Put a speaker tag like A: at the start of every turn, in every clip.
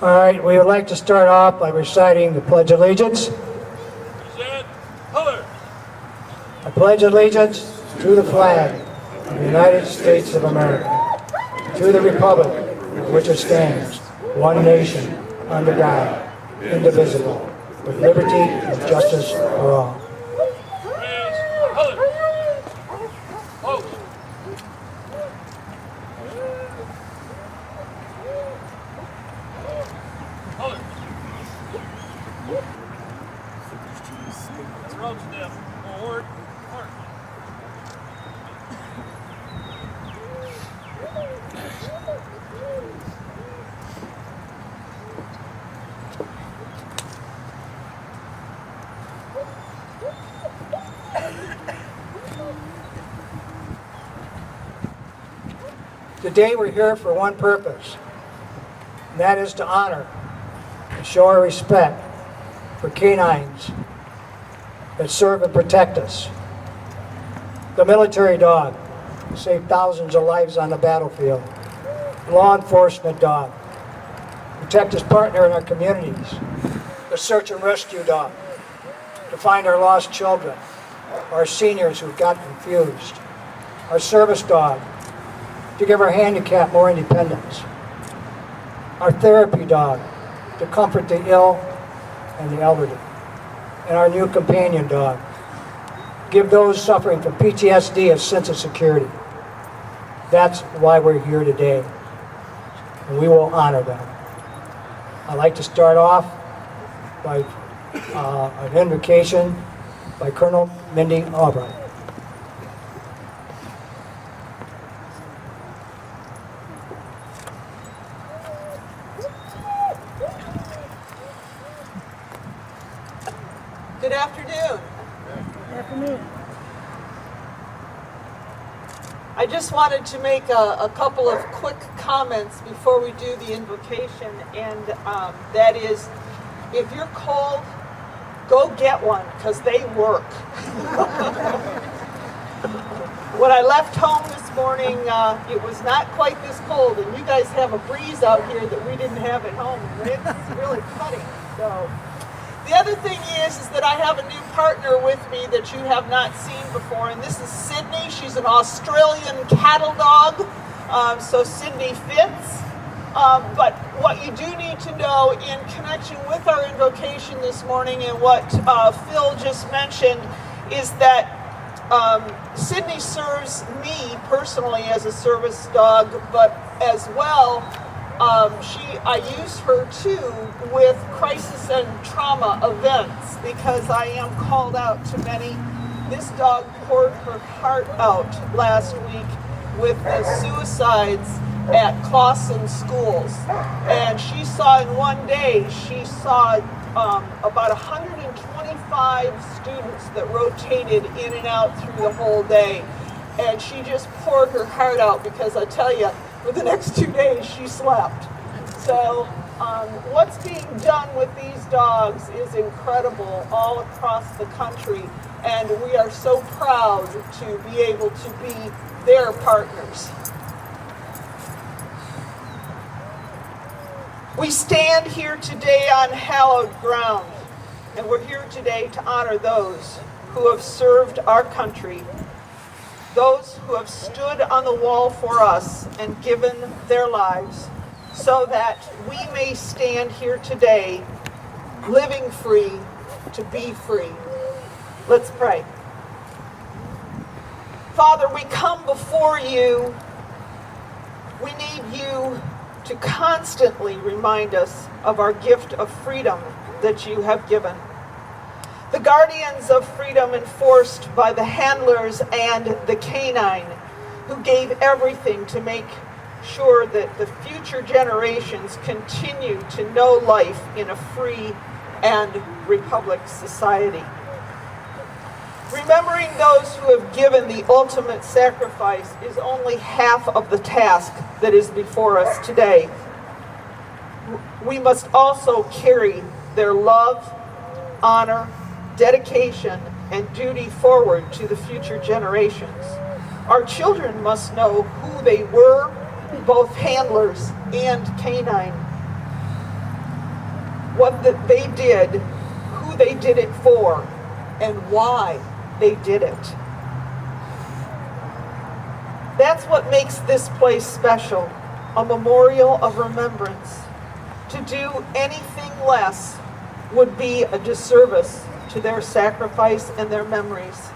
A: All right, we would like to start off by reciting the Pledge of Allegiance. I pledge allegiance to the flag of the United States of America, to the republic for which it stands, one nation, under God, indivisible, with liberty and justice for all. Today we're here for one purpose, and that is to honor and show our respect for canines that serve and protect us. The military dog saved thousands of lives on the battlefield. The law enforcement dog protect his partner in our communities. The search and rescue dog to find our lost children, our seniors who got confused. Our service dog to give our handicapped more independence. Our therapy dog to comfort the ill and the elderly. And our new companion dog, give those suffering from PTSD a sense of security. That's why we're here today, and we will honor them. I'd like to start off by an invocation by Colonel Mindy Albright.
B: Good afternoon.
C: Good afternoon.
B: I just wanted to make a couple of quick comments before we do the invocation, and that is, if you're cold, go get one, because they work. When I left home this morning, it was not quite this cold, and you guys have a breeze out here that we didn't have at home. It's really cutting. So, the other thing is that I have a new partner with me that you have not seen before, and this is Sydney. She's an Australian cattle dog, so Sydney fits. But what you do need to know in connection with our invocation this morning and what Phil just mentioned is that Sydney serves me personally as a service dog, but as well, I use her too with crisis and trauma events because I am called out to many. This dog poured her heart out last week with the suicides at Clawson schools, and she saw in one day, she saw about 125 students that rotated in and out through the whole day, and she just poured her heart out because I tell you, for the next 2 days she slept. So what's being done with these dogs is incredible all across the country, and we are so proud to be able to be their partners. We stand here today on hallowed ground, and we're here today to honor those who have served our country, those who have stood on the wall for us and given their lives so that we may stand here today living free to be free. Let's pray. Father, we come before you. We need you to constantly remind us of our gift of freedom that you have given. The guardians of freedom enforced by the handlers and the canine, who gave everything to make sure that the future generations continue to know life in a free and republic society. Remembering those who have given the ultimate sacrifice is only half of the task that is before us today. We must also carry their love, honor, dedication, and duty forward to the future generations. Our children must know who they were, both handlers and canine, what that they did, who they did it for, and why they did it. That's what makes this place special, a memorial of remembrance. To do anything less would be a disservice to their sacrifice and their memories.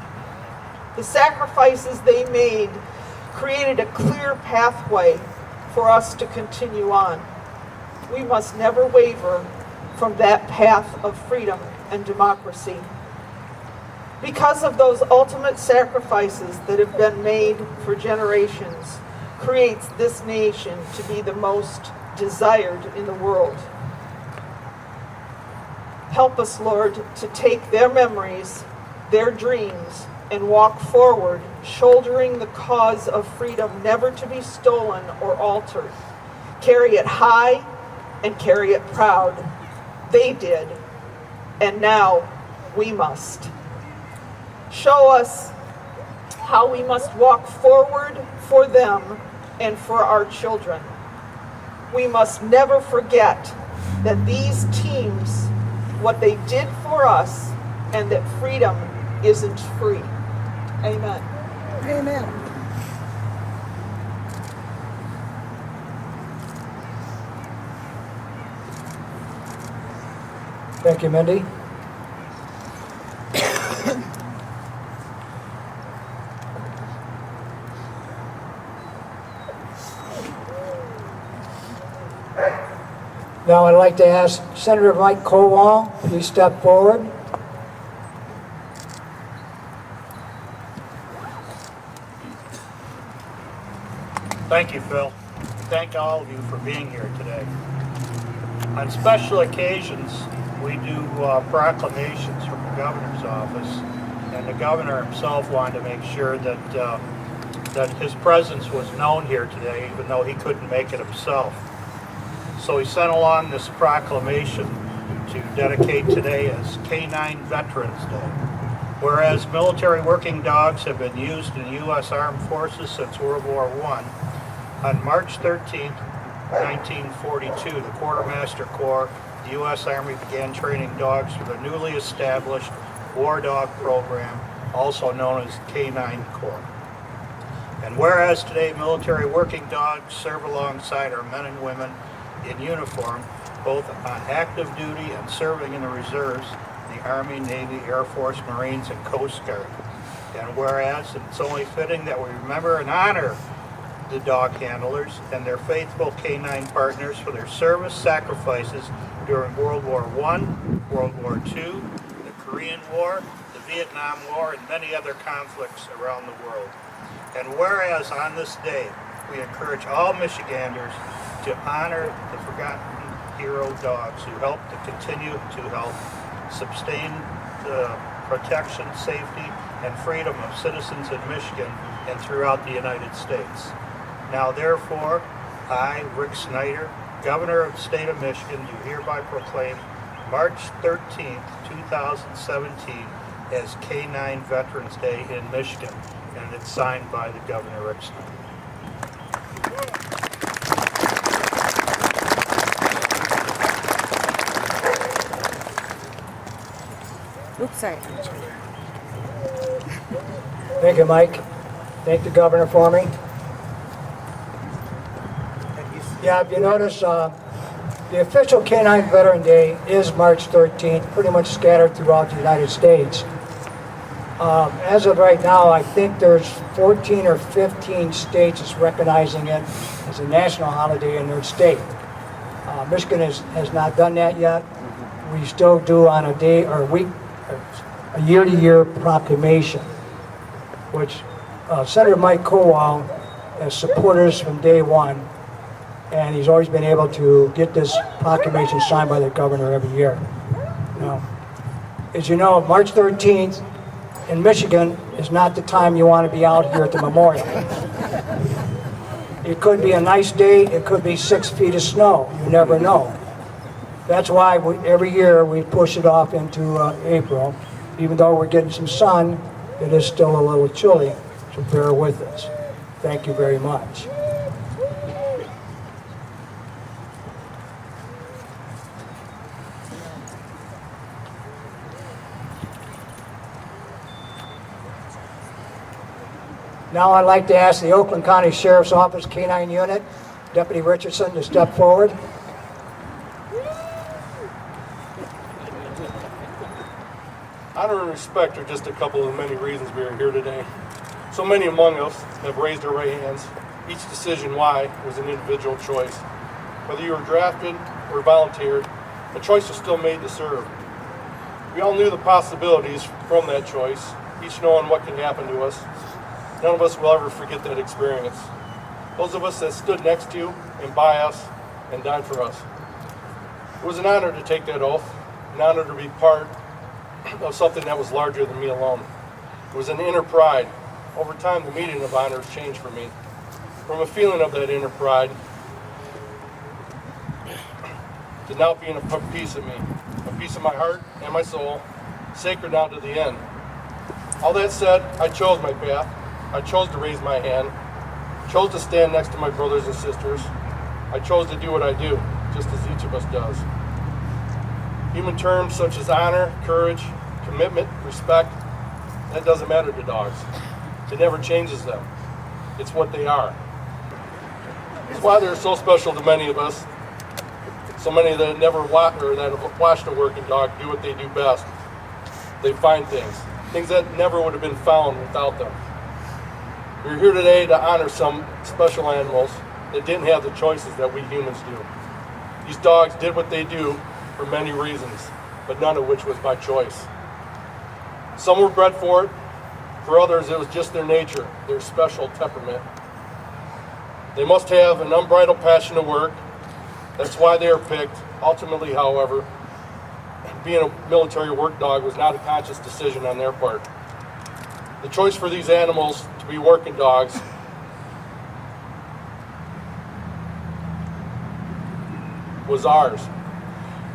B: The sacrifices they made created a clear pathway for us to continue on. We must never waver from that path of freedom and democracy. Because of those ultimate sacrifices that have been made for generations, creates this nation to be the most desired in the world. Help us, Lord, to take their memories, their dreams, and walk forward, shouldering the cause of freedom never to be stolen or altered. Carry it high and carry it proud. They did, and now we must. Show us how we must walk forward for them and for our children. We must never forget that these teams, what they did for us, and that freedom isn't free. Amen.
C: Amen.
A: Thank you, Mindy. Now I'd like to ask Senator Mike Colwell, please step forward.
D: Thank you, Phil. Thank all of you for being here today. On special occasions, we do proclamations from the governor's office, and the governor himself wanted to make sure that that his presence was known here today, even though he couldn't make it himself. So he sent along this proclamation to dedicate today as Canine Veterans Day. Whereas military working dogs have been used in U.S. Armed Forces since World War I, on March 13, 1942, the Quartermaster Corps, the U.S. Army began training dogs for the newly established War Dog program, also known as Canine Corps. And whereas today military working dogs serve alongside our men and women in uniform, both on active duty and serving in the reserves, the Army, Navy, Air Force, Marines, and Coast Guard. And whereas it's only fitting that we remember and honor the dog handlers and their faithful canine partners for their service sacrifices during World War I, World War II, the Korean War, the Vietnam War, and many other conflicts around the world. And whereas on this day, we encourage all Michiganders to honor the forgotten hero dogs who help to continue to help sustain the protection, safety, and freedom of citizens in Michigan and throughout the United States. Now therefore, I, Rick Snyder, Governor of the State of Michigan, do hereby proclaim March 13th, 2017 as Canine Veterans Day in Michigan, and it's signed by the Governor, Rick Snyder.
C: Oops, sorry.
A: Thank you, Mike. Thank the governor for me. Yeah, if you notice, the official Canine Veteran Day is March 13th, pretty much scattered throughout the United States. As of right now, I think there's 14 or 15 states that's recognizing it as a national holiday in their state. Michigan has not done that yet. We still do on a day or a week, a year-to-year proclamation, which Senator Mike Kowal has supported us from day one, and he's always been able to get this proclamation signed by the governor every year. Now, as you know, March 13th in Michigan is not the time you want to be out here at the memorial. It could be a nice day, it could be 6 feet of snow, you never know. That's why every year we push it off into April. Even though we're getting some sun, it is still a little chilly, so bear with us. Thank you very much. Now I'd like to ask the Oakland County Sheriff's Office Canine Unit, Deputy Richardson, to step forward.
E: Honor and respect are just a couple of the many reasons we are here today. So many among us have raised their right hands. Each decision why was an individual choice. Whether you were drafted or volunteered, a choice was still made to serve. We all knew the possibilities from that choice, each knowing what could happen to us. None of us will ever forget that experience. Those of us that stood next to you and by us and died for us. It was an honor to take that oath, an honor to be part of something that was larger than me alone. It was an inner pride. Over time, the meaning of honor has changed for me. From a feeling of that inner pride to now being a piece of me, a piece of my heart and my soul, sacred now to the end. All that said, I chose my path. I chose to raise my hand, chose to stand next to my brothers and sisters. I chose to do what I do, just as each of us does. Human terms such as honor, courage, commitment, respect, that doesn't matter to dogs. It never changes them. It's what they are. It's why they're so special to many of us. So many that never that have watched a working dog do what they do best. They find things that never would have been found without them. We're here today to honor some special animals that didn't have the choices that we humans do. These dogs did what they do for many reasons, but none of which was by choice. Some were bred for it. For others, it was just their nature, their special temperament. They must have an unbridled passion to work. That's why they are picked. Ultimately, however, being a military work dog was not a conscious decision on their part. The choice for these animals to be working dogs was ours.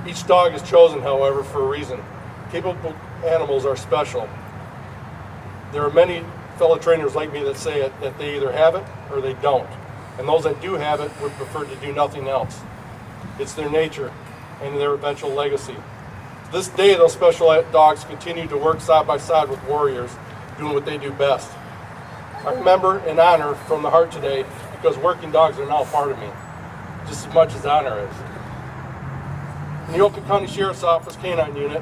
E: Each dog is chosen, however, for a reason. Capable animals are special. There are many fellow trainers like me that say that they either have it or they don't. And those that do have it would prefer to do nothing else. It's their nature and their eventual legacy. To this day, those special dogs continue to work side by side with warriors, doing what they do best. I remember and honor from the heart today because working dogs are now part of me, just as much as honor is. In the Oakland County Sheriff's Office Canine Unit,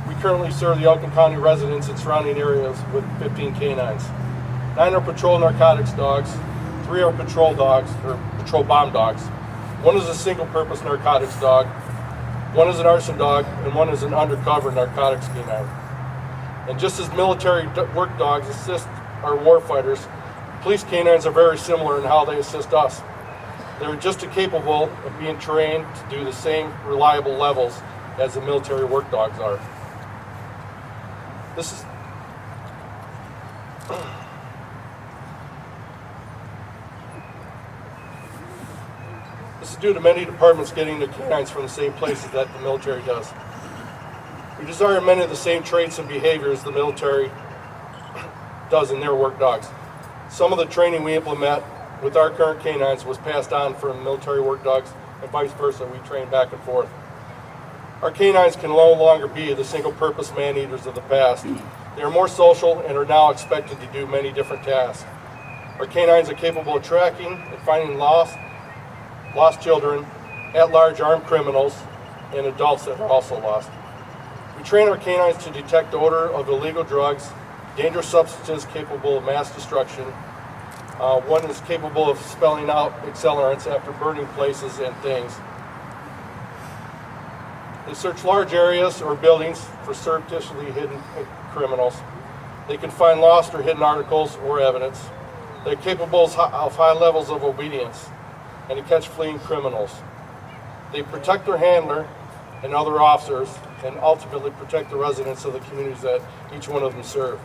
E: we currently serve the Oakland County residents and surrounding areas with 15 canines. 9 are patrol narcotics dogs, 3 are patrol dogs, or patrol bomb dogs. 1 is a single-purpose narcotics dog, 1 is an arson dog, and 1 is an undercover narcotics canine. And just as military work dogs assist our warfighters, police canines are very similar in how they assist us. They're just as capable of being trained to do the same reliable levels as the military work dogs are. This is due to many departments getting their canines from the same places that the military does. We desire many of the same traits and behaviors the military does in their work dogs. Some of the training we implement with our current canines was passed on from military work dogs, and vice versa. We train back and forth. Our canines can no longer be the single-purpose man-eaters of the past. They are more social and are now expected to do many different tasks. Our canines are capable of tracking and finding lost children, at-large armed criminals, and adults that are also lost. We train our canines to detect the odor of illegal drugs, dangerous substances capable of mass destruction. One is capable of spelling out accelerants after burning places and things. They search large areas or buildings for surreptitiously hidden criminals. They can find lost or hidden articles or evidence. They're capable of high levels of obedience and to catch fleeing criminals. They protect their handler and other officers and ultimately protect the residents of the communities that each one of them serve.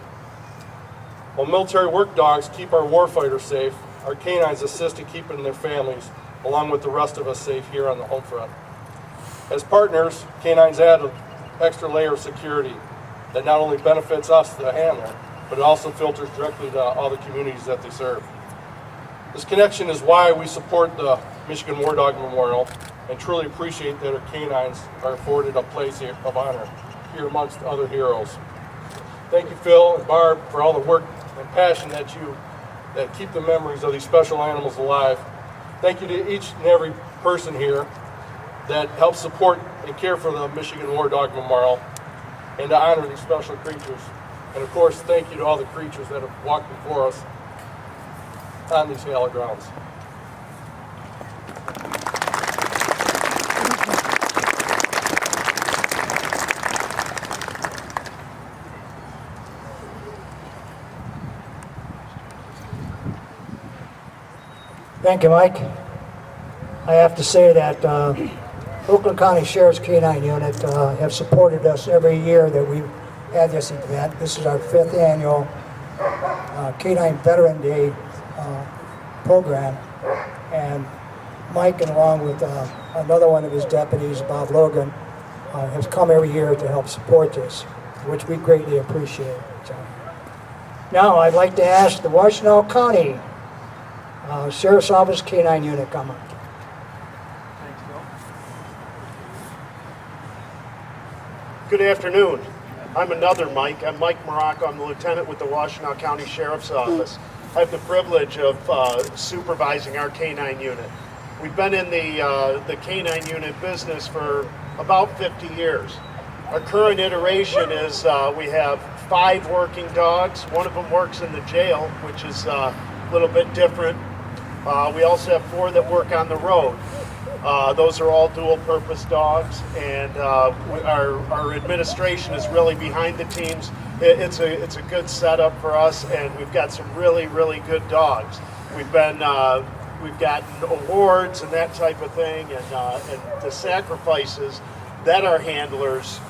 E: While military work dogs keep our warfighters safe, our canines assist in keeping their families, along with the rest of us, safe here on the home front. As partners, canines add an extra layer of security that not only benefits us, the handler, but it also filters directly to all the communities that they serve. This connection is why we support the Michigan War Dog Memorial and truly appreciate that our canines are afforded a place of honor here amongst other heroes. Thank you, Phil and Barb, for all the work and passion that keep the memories of these special animals alive. Thank you to each and every person here that helps support and care for the Michigan War Dog Memorial and to honor these special creatures. And of course, thank you to all the creatures that have walked before us on these hallowed grounds.
A: Thank you, Mike. I have to say that Oakland County Sheriff's Canine Unit have supported us every year that we've had this event. This is our 5th annual Canine Veteran Day program. And Mike, and along with another one of his deputies, Bob Logan, has come every year to help support this, which we greatly appreciate. So, now I'd like to ask the Washtenaw County Sheriff's Office Canine Unit come on.
F: Good afternoon. I'm another Mike. I'm Mike Morocco. I'm the lieutenant with the Washtenaw County Sheriff's Office. I have the privilege of supervising our canine unit. We've been in the canine unit business for about 50 years. Our current iteration is we have 5 working dogs. One of them works in the jail, which is a little bit different. We also have 4 that work on the road. Those are all dual-purpose dogs, and our administration is really behind the teams. It's a good setup for us, and we've got some really good dogs. We've gotten awards and that type of thing, and the sacrifices that our handlers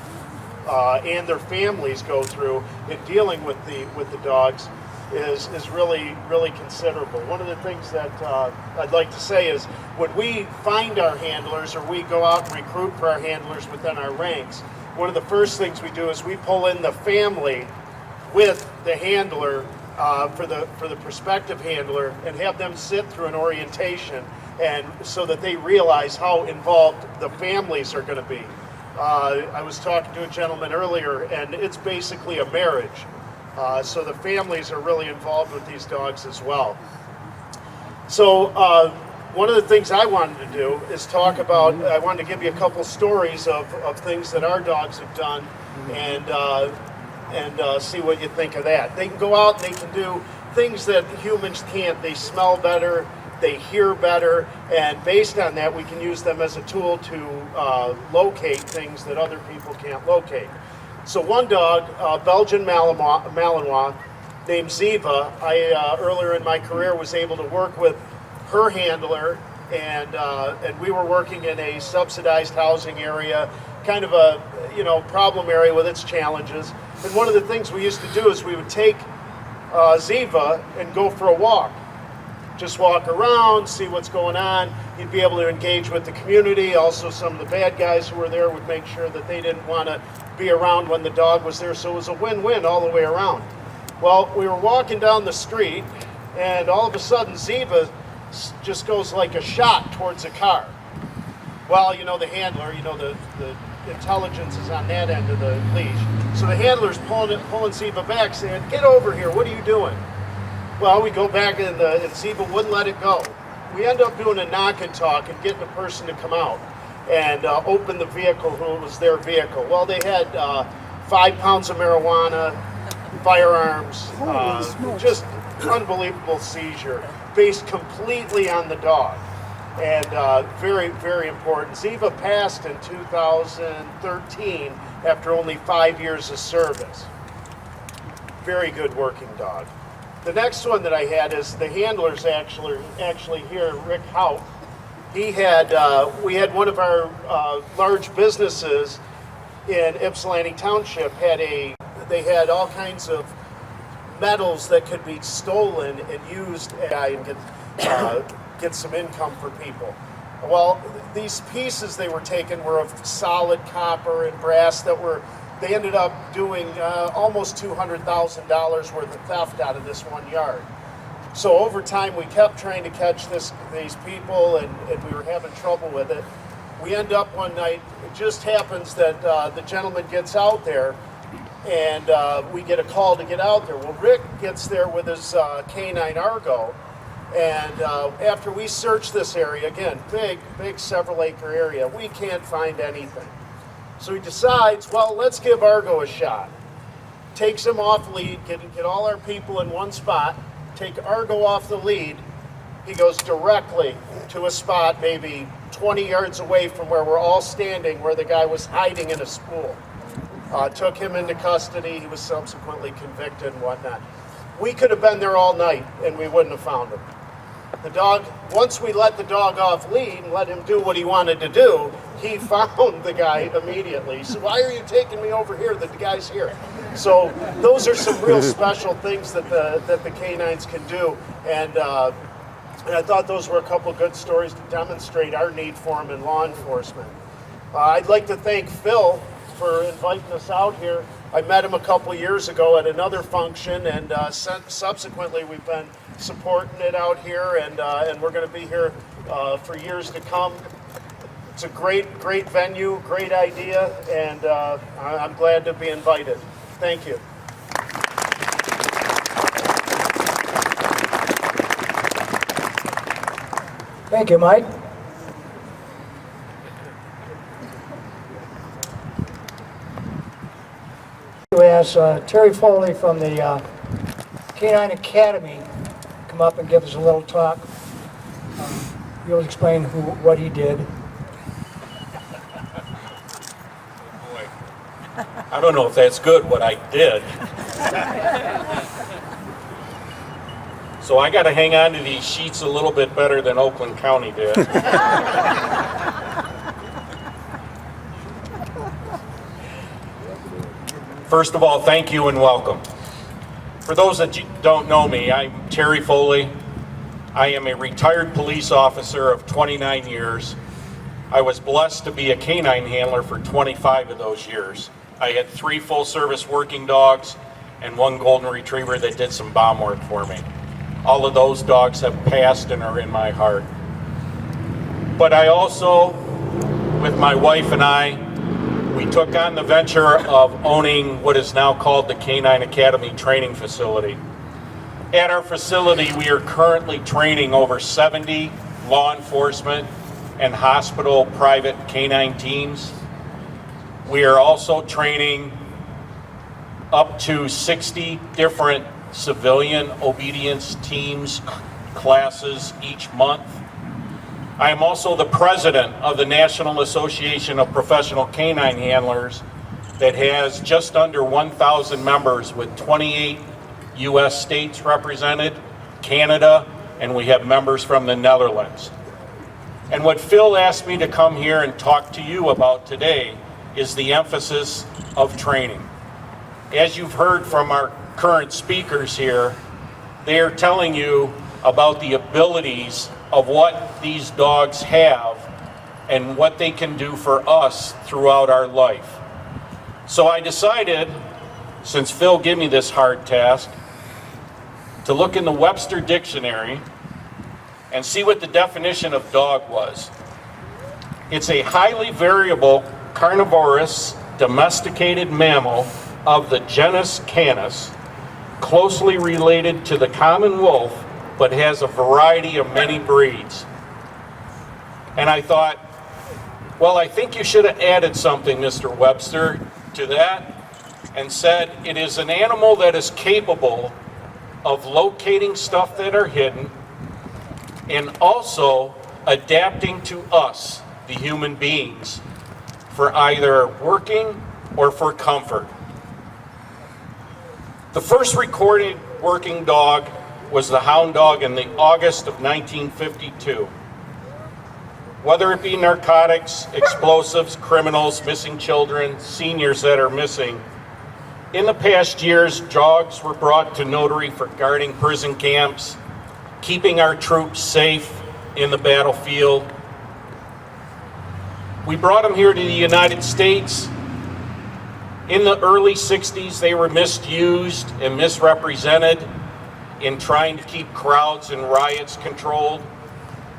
F: and their families go through in dealing with the dogs is really considerable. One of the things that I'd like to say is when we find our handlers or we go out and recruit for our handlers within our ranks, one of the first things we do is we pull in the family with the handler for the prospective handler and have them sit through an orientation, and so that they realize how involved the families are going to be. I was talking to a gentleman earlier, and it's basically a marriage. So the families are really involved with these dogs as well. So one of the things I wanted to do is talk about, I wanted to give you a couple stories of things that our dogs have done, and see what you think of that. They can go out and they can do things that humans can't. They smell better, they hear better, and based on that we can use them as a tool to locate things that other people can't locate. So one dog, Belgian Malinois, named Ziva, I earlier in my career was able to work with her handler, and we were working in a subsidized housing area, kind of a problem area with its challenges. And one of the things we used to do is we would take Ziva and go for a walk. Just walk around, see what's going on. You'd be able to engage with the community. Also, some of the bad guys who were there would make sure that they didn't want to be around when the dog was there. So it was a win-win all the way around. Well, we were walking down the street, and all of a sudden Ziva just goes like a shot towards a car. Well, the handler, the intelligence is on that end of the leash. So the handler's pulling Ziva back, saying, "Get over here, what are you doing?" Well, we go back, and Ziva wouldn't let it go. We end up doing a knock and talk and getting a person to come out and open the vehicle, who was their vehicle. Well, they had 5 pounds of marijuana, firearms, just unbelievable seizure, based completely on the dog. And very, very important. Ziva passed in 2013 after only 5 years of service. Very good working dog. The next one that I had is the handler's actually here, Rick Hout. He had, we had one of our large businesses in Ypsilanti Township they had all kinds of metals that could be stolen and used and get some income for people. Well, these pieces they were taking were of solid copper and brass they ended up doing almost $200,000 worth of theft out of this one yard. So over time we kept trying to catch these people, and we were having trouble with it. We end up one night, it just happens that the gentleman gets out there, and we get a call to get out there. Well, Rick gets there with his canine Argo, and after we search this area, again, big several acre area, we can't find anything. So he decides, well, let's give Argo a shot. Takes him off lead, get all our people in one spot, take Argo off the lead. He goes directly to a spot maybe 20 yards away from where we're all standing, where the guy was hiding in a spool. Took him into custody. He was subsequently convicted and whatnot. We could have been there all night and we wouldn't have found him. The dog, once we let the dog off lead and let him do what he wanted to do, he found the guy immediately. So why are you taking me over here? The guy's here. So those are some real special things that the canines can do, and I thought those were a couple good stories to demonstrate our need for them in law enforcement. I'd like to thank Phil for inviting us out here. I met him a couple years ago at another function, and subsequently we've been supporting it out here, and we're going to be here for years to come. It's a great venue, great idea, and I'm glad to be invited. Thank you.
A: Thank you, Mike. We ask Terry Foley from the Canine Academy come up and give us a little talk. He'll explain what he did.
G: I don't know if that's good, what I did. So I got to hang on to these sheets a little bit better than Oakland County did. First of all, thank you and welcome. For those that don't know me, I'm Terry Foley. I am a retired police officer of 29 years. I was blessed to be a canine handler for 25 of those years. I had 3 full-service working dogs and 1 golden retriever that did some bomb work for me. All of those dogs have passed and are in my heart. But I also, with my wife and I, we took on the venture of owning what is now called the Canine Academy Training Facility. At our facility, we are currently training over 70 law enforcement and hospital private canine teams. We are also training up to 60 different civilian obedience teams, classes each month. I am also the president of the National Association of Professional Canine Handlers that has just under 1,000 members with 28 U.S. states represented, Canada, and we have members from the Netherlands. And what Phil asked me to come here and talk to you about today is the emphasis of training. As you've heard from our current speakers here, they are telling you about the abilities of what these dogs have and what they can do for us throughout our life. So I decided, since Phil gave me this hard task, to look in the Webster Dictionary and see what the definition of dog was. It's a highly variable, carnivorous, domesticated mammal of the genus Canis, closely related to the common wolf, but has a variety of many breeds. And I thought, well, I think you should have added something, Mr. Webster, to that, and said it is an animal that is capable of locating stuff that are hidden and also adapting to us, the human beings, for either working or for comfort. The first recorded working dog was the hound dog in the August of 1952. Whether it be narcotics, explosives, criminals, missing children, seniors that are missing, in the past years, dogs were brought to Notary for guarding prison camps, keeping our troops safe in the battlefield. We brought them here to the United States. In the early 60s, they were misused and misrepresented in trying to keep crowds and riots controlled.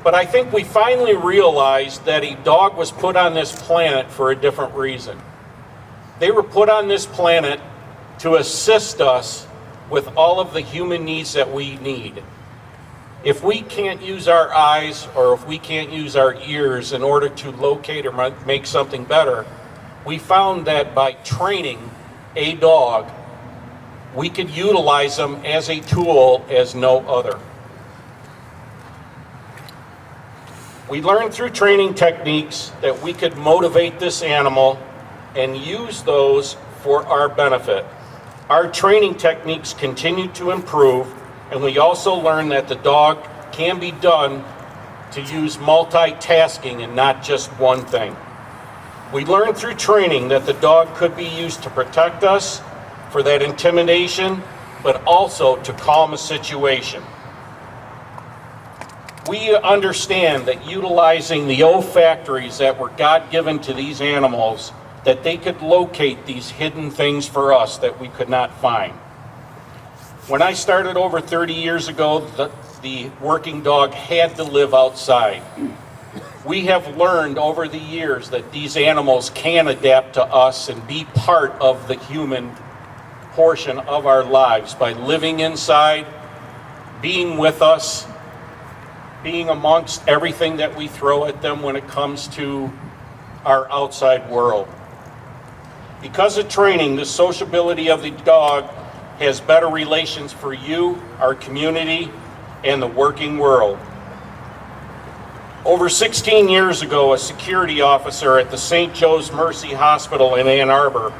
G: But I think we finally realized that a dog was put on this planet for a different reason. They were put on this planet to assist us with all of the human needs that we need. If we can't use our eyes or if we can't use our ears in order to locate or make something better, we found that by training a dog, we could utilize them as a tool as no other. We learned through training techniques that we could motivate this animal and use those for our benefit. Our training techniques continued to improve, and we also learned that the dog can be done to use multitasking and not just one thing. We learned through training that the dog could be used to protect us for that intimidation, but also to calm a situation. We understand that utilizing the olfactories that were God-given to these animals, that they could locate these hidden things for us that we could not find. When I started over 30 years ago, the working dog had to live outside. We have learned over the years that these animals can adapt to us and be part of the human portion of our lives by living inside, being with us, being amongst everything that we throw at them when it comes to our outside world. Because of training, the sociability of the dog has better relations for you, our community, and the working world. Over 16 years ago, a security officer at the St. Joe's Mercy Hospital in Ann Arbor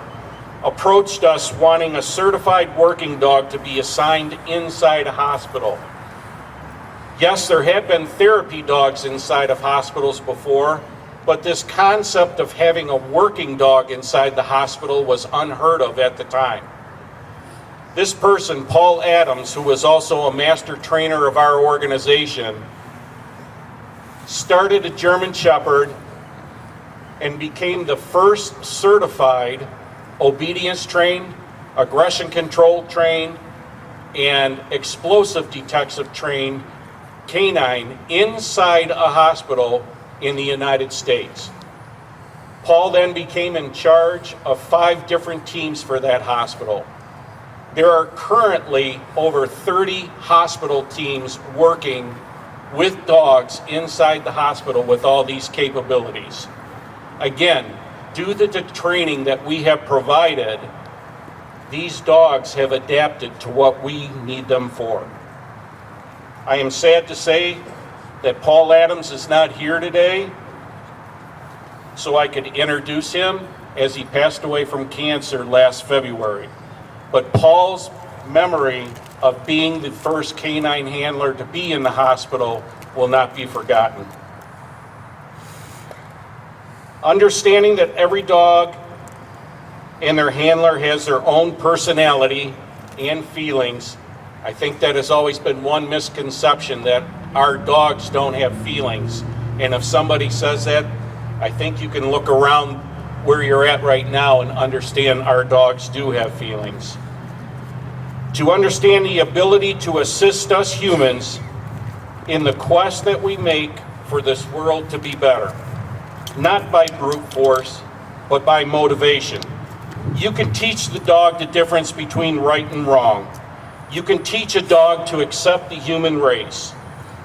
G: approached us wanting a certified working dog to be assigned inside a hospital. Yes, there have been therapy dogs inside of hospitals before, but this concept of having a working dog inside the hospital was unheard of at the time. This person, Paul Adams, who was also a master trainer of our organization, started a German Shepherd and became the first certified obedience trained, aggression control trained, and explosive detection trained canine inside a hospital in the United States. Paul then became in charge of 5 different teams for that hospital. There are currently over 30 hospital teams working with dogs inside the hospital with all these capabilities. Again, due to the training that we have provided, these dogs have adapted to what we need them for. I am sad to say that Paul Adams is not here today, so I could introduce him, as he passed away from cancer last February. But Paul's memory of being the first canine handler to be in the hospital will not be forgotten. Understanding that every dog and their handler has their own personality and feelings, I think that has always been one misconception, that our dogs don't have feelings. And if somebody says that, I think you can look around where you're at right now and understand our dogs do have feelings. To understand the ability to assist us humans in the quest that we make for this world to be better, not by brute force, but by motivation. You can teach the dog the difference between right and wrong. You can teach a dog to accept the human race.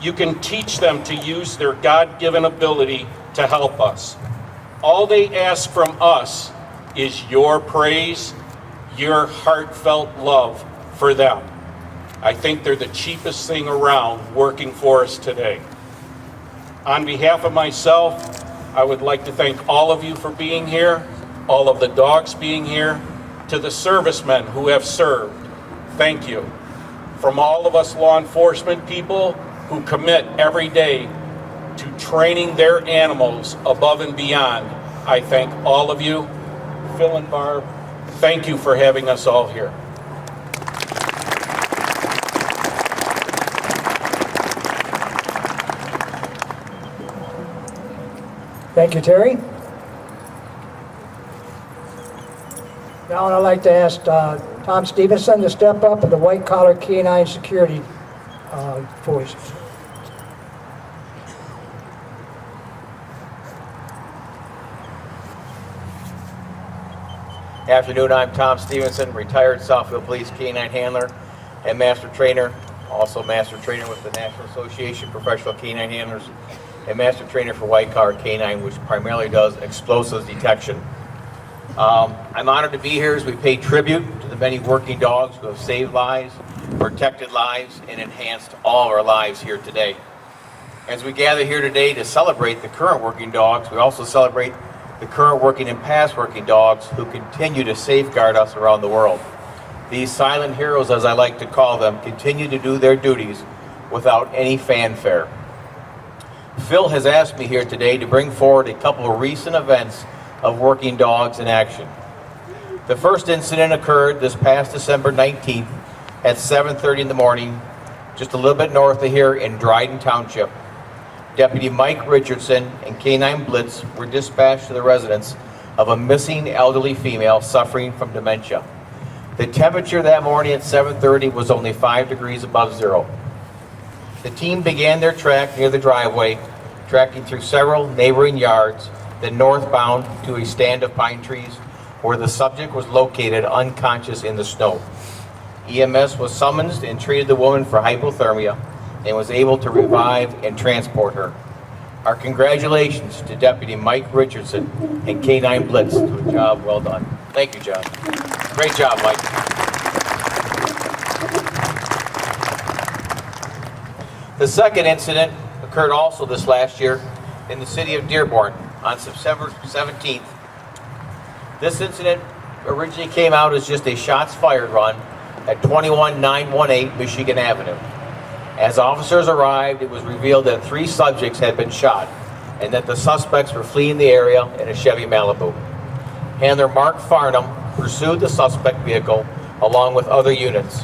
G: You can teach them to use their God-given ability to help us. All they ask from us is your praise, your heartfelt love for them. I think they're the cheapest thing around working for us today. On behalf of myself, I would like to thank all of you for being here, all of the dogs being here, to the servicemen who have served. Thank you. From all of us law enforcement people who commit every day to training their animals above and beyond, I thank all of you. Phil and Barb, thank you for having us all here.
A: Thank you, Terry. Now I'd like to ask Tom Stevenson to step up and the white collar canine security forces.
H: Afternoon, I'm Tom Stevenson, retired Southfield Police canine handler and master trainer, also master trainer with the National Association of Professional Canine Handlers, and master trainer for white collar canine, which primarily does explosives detection. I'm honored to be here as we pay tribute to the many working dogs who have saved lives, protected lives, and enhanced all of our lives here today. As we gather here today to celebrate the current working dogs, we also celebrate the current working and past working dogs who continue to safeguard us around the world. These silent heroes, as I like to call them, continue to do their duties without any fanfare. Phil has asked me here today to bring forward a couple of recent events of working dogs in action. The first incident occurred this past December 19th at 7:30 in the morning, just a little bit north of here in Dryden Township. Deputy Mike Richardson and Canine Blitz were dispatched to the residence of a missing elderly female suffering from dementia. The temperature that morning at 7:30 was only 5 degrees above zero. The team began their track near the driveway, tracking through several neighboring yards, then northbound to a stand of pine trees where the subject was located unconscious in the snow. EMS was summoned and treated the woman for hypothermia and was able to revive and transport her. Our congratulations to Deputy Mike Richardson and Canine Blitz to a job well done. Thank you, John. Great job, Mike. The second incident occurred also this last year in the city of Dearborn on September 17th. This incident originally came out as just a shots fired run at 21918 Michigan Avenue. As officers arrived, it was revealed that 3 subjects had been shot and that the suspects were fleeing the area in a Chevy Malibu. Handler Mark Farnham pursued the suspect vehicle along with other units.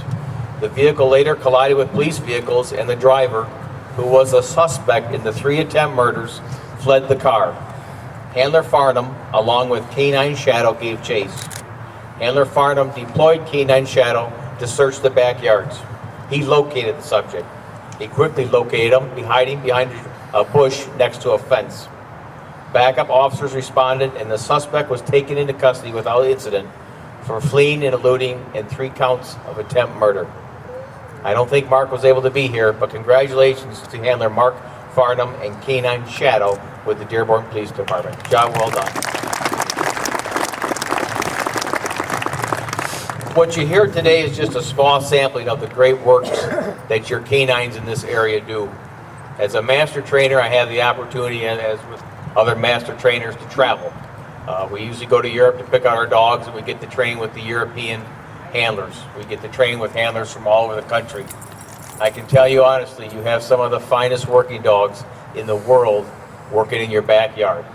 H: The vehicle later collided with police vehicles, and the driver, who was a suspect in the 3 attempt murders, fled the car. Handler Farnham, along with Canine Shadow, gave chase. Handler Farnham deployed Canine Shadow to search the backyards. He located the subject. He quickly located him, hiding behind a bush next to a fence. Backup officers responded, and the suspect was taken into custody without incident for fleeing and eluding in 3 counts of attempt murder. I don't think Mark was able to be here, but congratulations to Handler Mark Farnham and Canine Shadow with the Dearborn Police Department. Job well done. What you hear today is just a small sampling of the great work that your canines in this area do. As a master trainer, I have the opportunity, as with other master trainers, to travel. We usually go to Europe to pick out our dogs, and we get to train with the European handlers. We get to train with handlers from all over the country. I can tell you honestly, you have some of the finest working dogs in the world working in your backyard.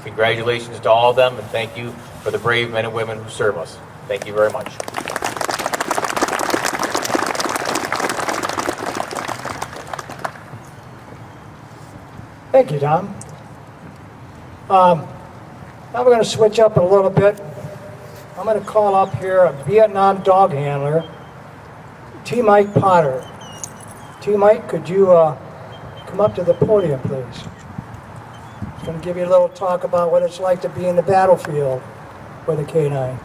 H: Congratulations to all of them, and thank you for the brave men and women who serve us. Thank you very much.
A: Thank you, Tom. Now we're going to switch up a little bit. I'm going to call up here a Vietnam dog handler, T. Mike Potter. T. Mike, could you come up to the podium, please? I'm going to give you a little talk about what it's like to be in the battlefield with a canine.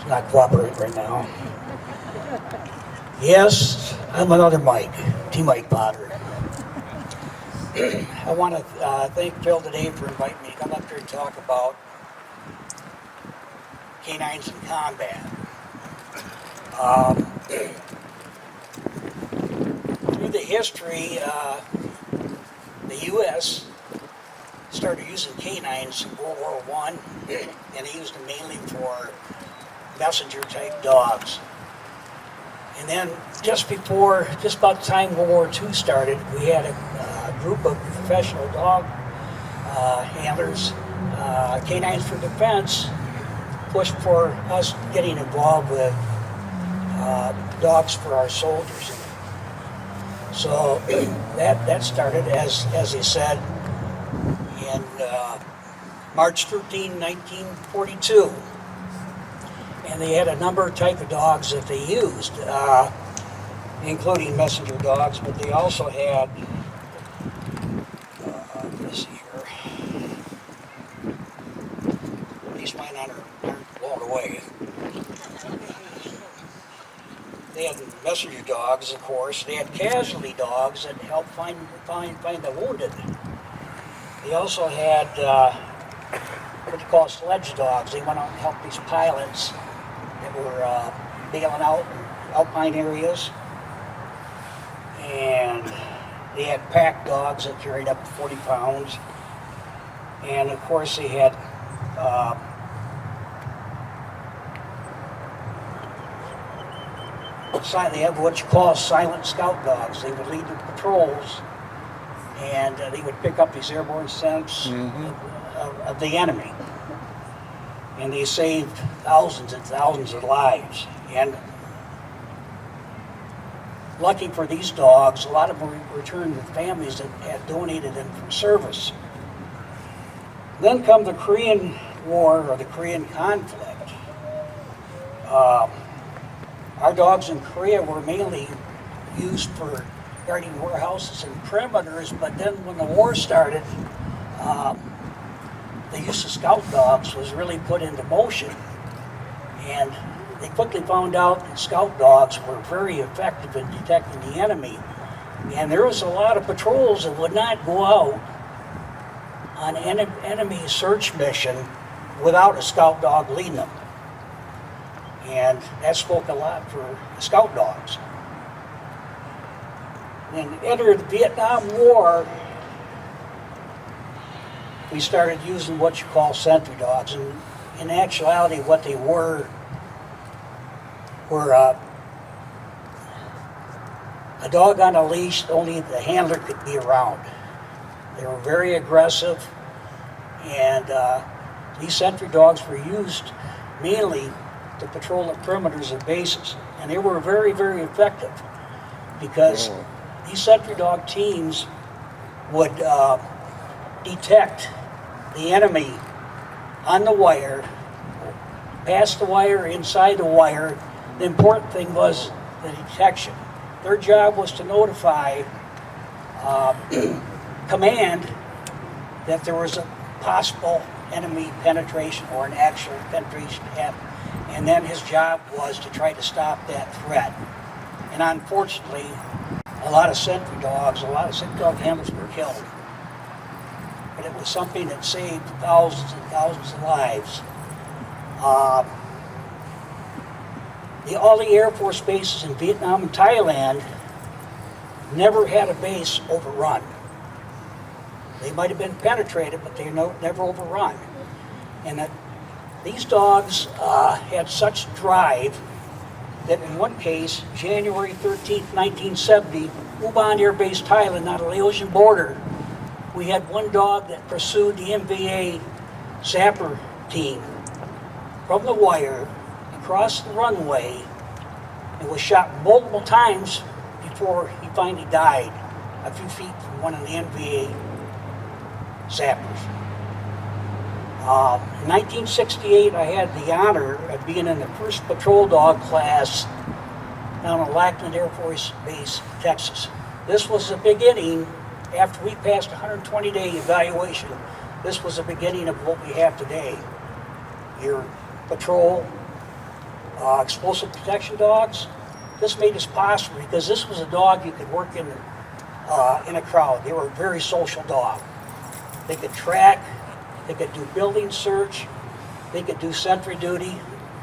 I: Not cooperate right now. Yes, I'm another Mike, T. Mike Potter. I want to thank Phil today for inviting me to come up here and talk about canines in combat. Through the history, the U.S. started using canines in World War I, and they used them mainly for messenger-type dogs. And then just about the time World War II started, we had a group of professional dog handlers, Canines for Defense, pushed for us getting involved with dogs for our soldiers. So that started, as they said, in March 13, 1942. And they had a number of type of dogs that they used, including messenger dogs, but they also had, let's see here, these mine aren't blown away. They had messenger dogs, of course. They had casualty dogs that helped find the wounded. They also had what they call sledge dogs. They went out and helped these pilots that were bailing out in alpine areas. And they had pack dogs that carried up to 40 pounds. And of course they had what you call silent scout dogs. They would lead the patrols, and they would pick up these airborne scents of the enemy. And they saved thousands and thousands of lives. And lucky for these dogs, a lot of them returned with families that had donated them for service. Then come the Korean War, or the Korean conflict. Our dogs in Korea were mainly used for guarding warehouses and perimeters, but then when the war started, the use of scout dogs was really put into motion. And they quickly found out that scout dogs were very effective in detecting the enemy. And there was a lot of patrols that would not go out on an enemy search mission without a scout dog leading them. And that spoke a lot for the scout dogs. And entered the Vietnam War, we started using what you call sentry dogs. And in actuality, what they were a dog on a leash, only the handler could be around. They were very aggressive, and these sentry dogs were used mainly to patrol the perimeters of bases. And they were very, very effective because these sentry dog teams would detect the enemy on the wire, past the wire, inside the wire. The important thing was the detection. Their job was to notify command that there was a possible enemy penetration or an actual penetration happening. And then his job was to try to stop that threat. And unfortunately, a lot of sentry dog handlers were killed. But it was something that saved thousands and thousands of lives. All the Air Force bases in Vietnam and Thailand never had a base overrun. They might have been penetrated, but they were never overrun. And these dogs had such drive that in one case, January 13th, 1970, Ubon Air Base, Thailand, on the Laotian border, we had one dog that pursued the MVA Zapper team from the wire across the runway and was shot multiple times before he finally died a few feet from one of the NVA Zappers. In 1968, I had the honor of being in the first patrol dog class down at Lackland Air Force Base, Texas. This was the beginning, after we passed a 120-day evaluation, this was the beginning of what we have today. Your patrol, explosive protection dogs. This made this possible because this was a dog you could work in a crowd. They were a very social dog. They could track, they could do building search, they could do sentry duty,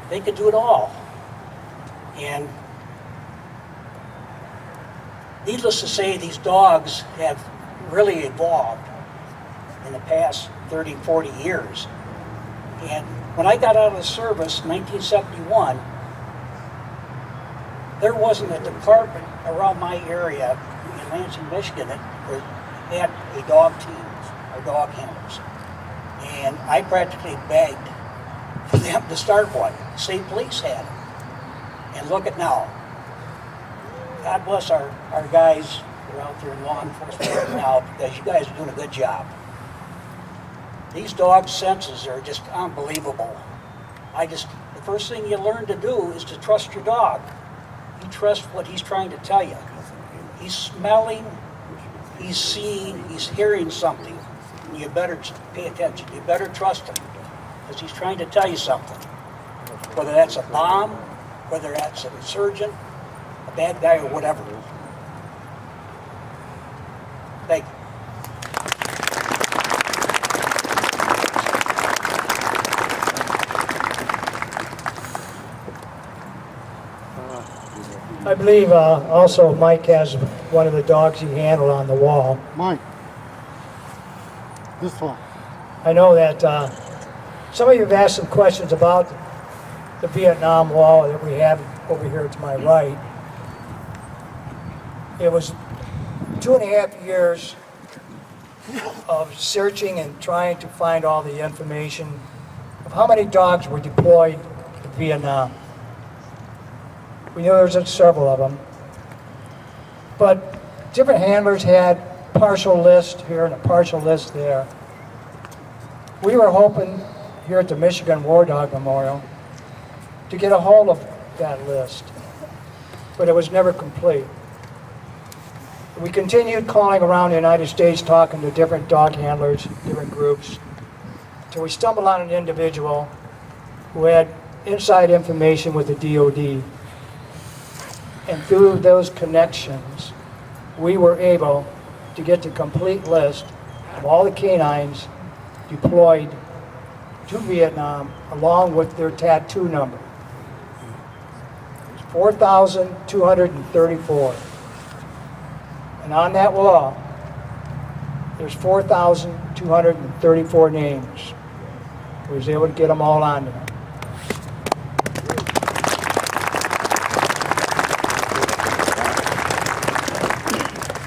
I: they could do it all. And needless to say, these dogs have really evolved in the past 30, 40 years. And when I got out of the service in 1971, there wasn't a department around my area in Lansing, Michigan that had a dog team or dog handlers. And I practically begged for them to start one. State Police had them. And look at now. God bless our guys who are out there in law enforcement right now, because you guys are doing a good job. These dog senses are just unbelievable. The first thing you learn to do is to trust your dog. You trust what he's trying to tell you. He's smelling, he's seeing, he's hearing something. You better pay attention. You better trust him, because he's trying to tell you something. Whether that's a bomb, whether that's an insurgent, a bad guy, or whatever. Thank you.
A: I believe also Mike has one of the dogs he handled on the wall.
J: Mike. This one.
A: I know that some of you have asked some questions about the Vietnam Wall that we have over here to my right. It was 2.5 years of searching and trying to find all the information of how many dogs were deployed to Vietnam. We knew there was several of them, but different handlers had partial list here and a partial list there. We were hoping here at the Michigan War Dog Memorial to get a hold of that list, but it was never complete. We continued calling around the United States, talking to different dog handlers, different groups, until we stumbled on an individual who had inside information with the DOD. And through those connections, we were able to get the complete list of all the canines deployed to Vietnam, along with their tattoo number. It's 4,234. And on that wall, there's 4,234 names. We was able to get them all on there.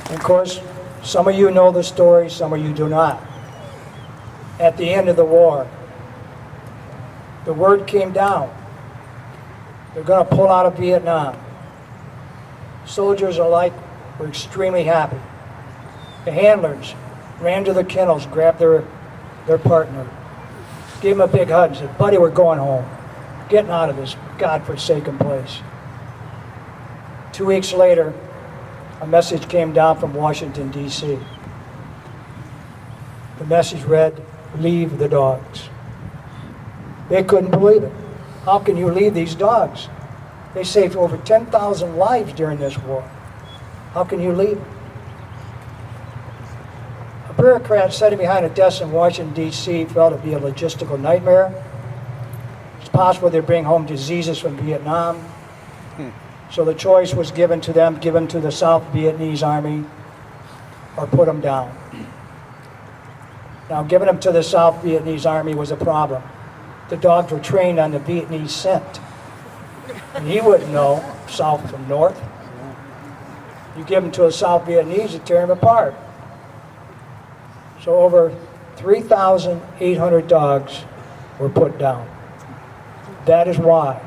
A: And of course, some of you know the story, some of you do not. At the end of the war, the word came down. They're going to pull out of Vietnam. Soldiers alike were extremely happy. The handlers ran to the kennels, grabbed their partner, gave him a big hug and said, "Buddy, we're going home. Getting out of this godforsaken place." 2 weeks later, a message came down from Washington, D.C. The message read, "Leave the dogs." They couldn't believe it. How can you leave these dogs? They saved over 10,000 lives during this war. How can you leave them? A bureaucrat sitting behind a desk in Washington, D.C. felt it'd be a logistical nightmare. It's possible they'd bring home diseases from Vietnam. So the choice was given to them, given to the South Vietnamese Army, or put them down. Now, giving them to the South Vietnamese Army was a problem. The dogs were trained on the Vietnamese scent. And he wouldn't know south from north. You give them to a South Vietnamese, you tear them apart. So over 3,800 dogs were put down. That is why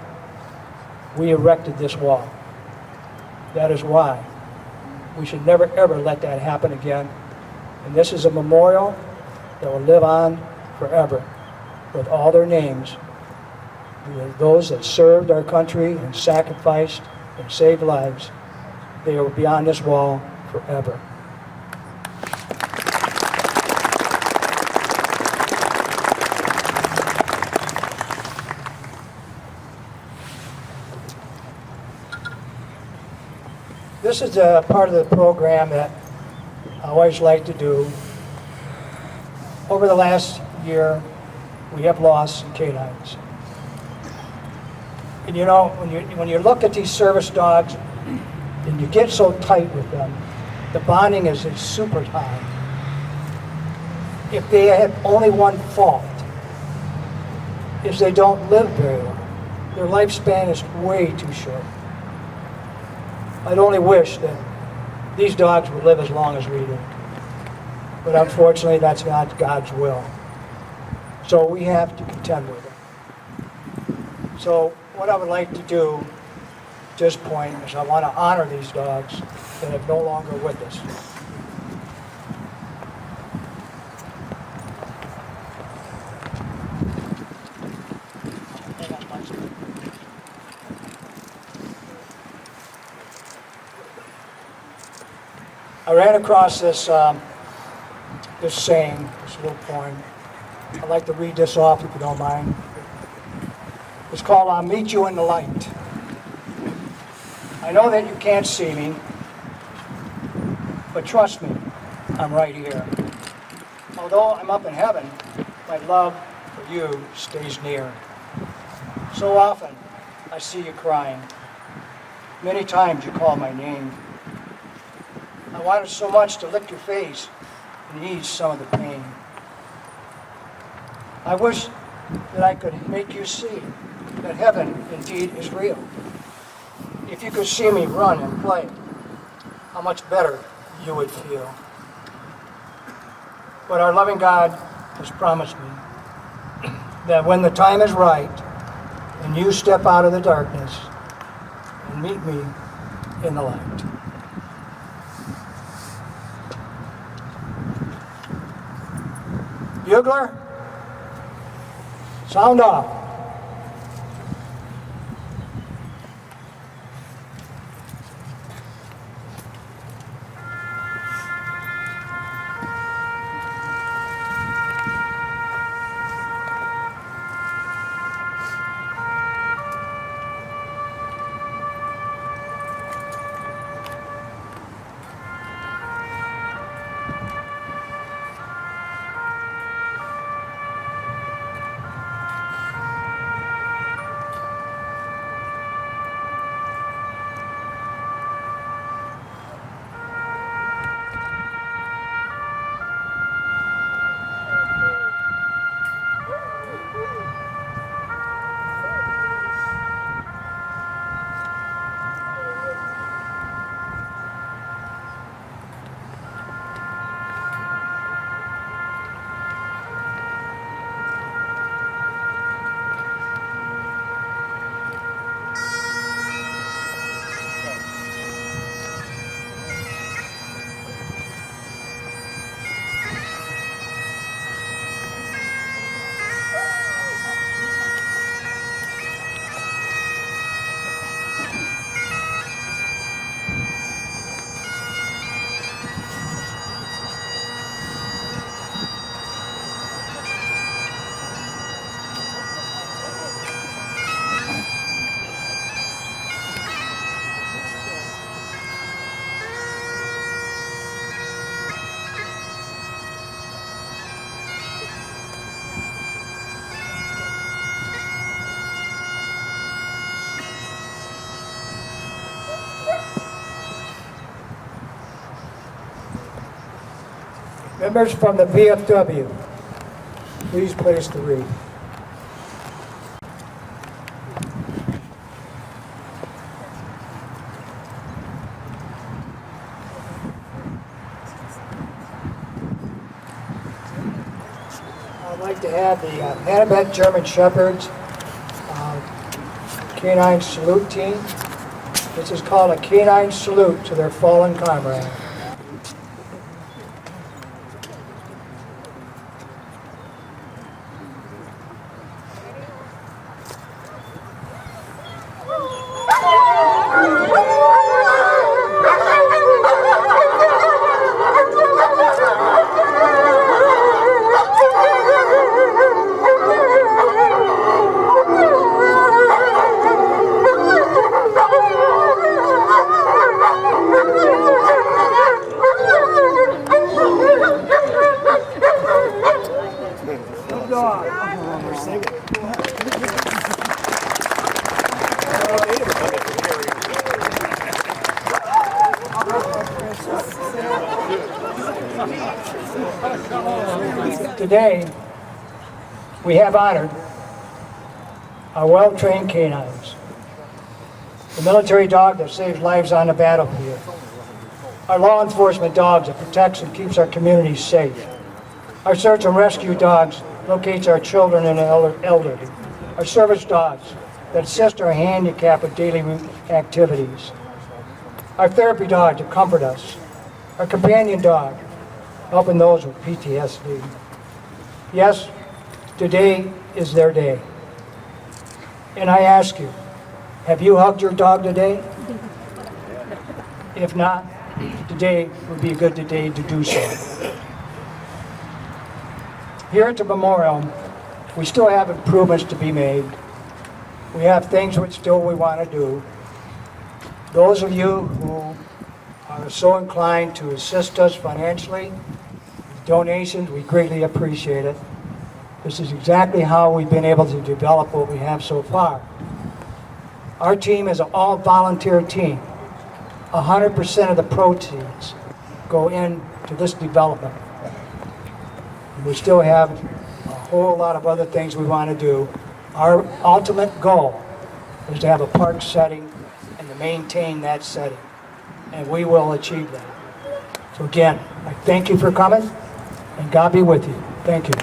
A: we erected this wall. That is why we should never ever let that happen again. And this is a memorial that will live on forever with all their names. Those that served our country and sacrificed and saved lives, they will be on this wall forever. This is a part of the program that I always like to do. Over the last year, we have lost some canines. And you know, when you look at these service dogs and you get so tight with them, the bonding is super high. If they have only one fault, is they don't live very long. Their lifespan is way too short. I'd only wish that these dogs would live as long as we do. But unfortunately, that's not God's will. So we have to contend with it. So what I would like to do at this point is I want to honor these dogs that are no longer with us. I ran across this this saying, this little poem. I'd like to read this off if you don't mind. It's called "I'll Meet You in the Light." I know that you can't see me, but trust me, I'm right here. Although I'm up in heaven, my love for you stays near. So often I see you crying. Many times you call my name. I wanted so much to lick your face and ease some of the pain. I wish that I could make you see that heaven indeed is real. If you could see me run and play, how much better you would feel. But our loving God has promised me that when the time is right and you step out of the darkness and meet me in the light. Bugler, sound off. Members from the VFW, please place the wreath. I'd like to have the Hannibal German Shepherds Canine Salute team. This is called a Canine Salute to their fallen comrade. Today, we have honored our well-trained canines, the military dog that saves lives on the battlefield, our law enforcement dogs that protects and keeps our communities safe, our search and rescue dogs locates our children and elderly, our service dogs that assist our handicapped with daily activities, our therapy dog to comfort us, our companion dog helping those with PTSD. Yes, today is their day. And I ask you, have you hugged your dog today? If not, today would be a good day to do so. Here at the memorial, we still have improvements to be made. We have things which still we want to do. Those of you who are so inclined to assist us financially, donations, we greatly appreciate it. This is exactly how we've been able to develop what we have so far. Our team is an all-volunteer team. 100% of the proceeds go into this development. We still have a whole lot of other things we want to do. Our ultimate goal is to have a park setting and to maintain that setting. And we will achieve that. So again, I thank you for coming, and God be with you. Thank you.